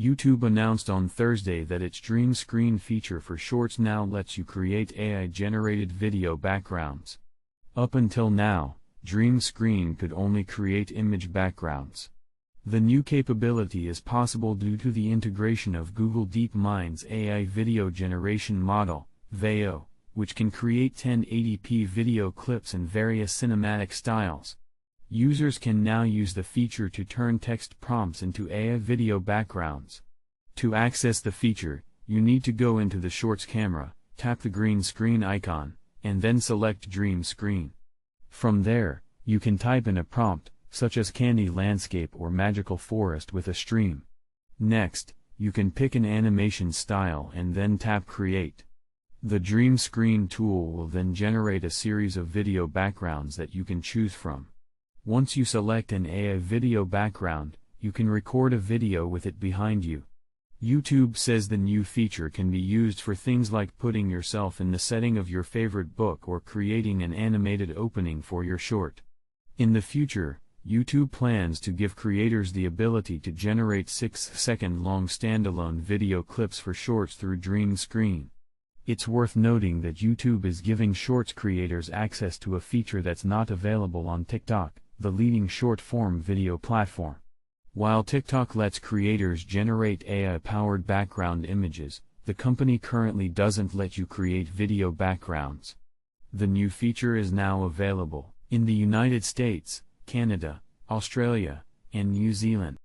YouTube announced on Thursday that its Dream Screen feature for Shorts now lets you create AI-generated video backgrounds. Up until now, Dream Screen could only create image backgrounds. The new capability is possible due to the integration of Google DeepMind's AI video generation model, VAO, which can create 1080p video clips in various cinematic styles. Users can now use the feature to turn text prompts into AI video backgrounds. To access the feature, you need to go into the Shorts camera, tap the green screen icon, and then select Dream Screen. From there, you can type in a prompt, such as candy landscape or magical forest with a stream. Next, you can pick an animation style and then tap Create. The Dream Screen tool will then generate a series of video backgrounds that you can choose from. Once you select an AI video background, you can record a video with it behind you. YouTube says the new feature can be used for things like putting yourself in the setting of your favorite book or creating an animated opening for your short. In the future, YouTube plans to give creators the ability to generate 6-second-long standalone video clips for Shorts through Dream Screen. It's worth noting that YouTube is giving Shorts creators access to a feature that's not available on TikTok, the leading short-form video platform. While TikTok lets creators generate AI-powered background images, the company currently doesn't let you create video backgrounds. The new feature is now available in the United States, Canada, Australia, and New Zealand.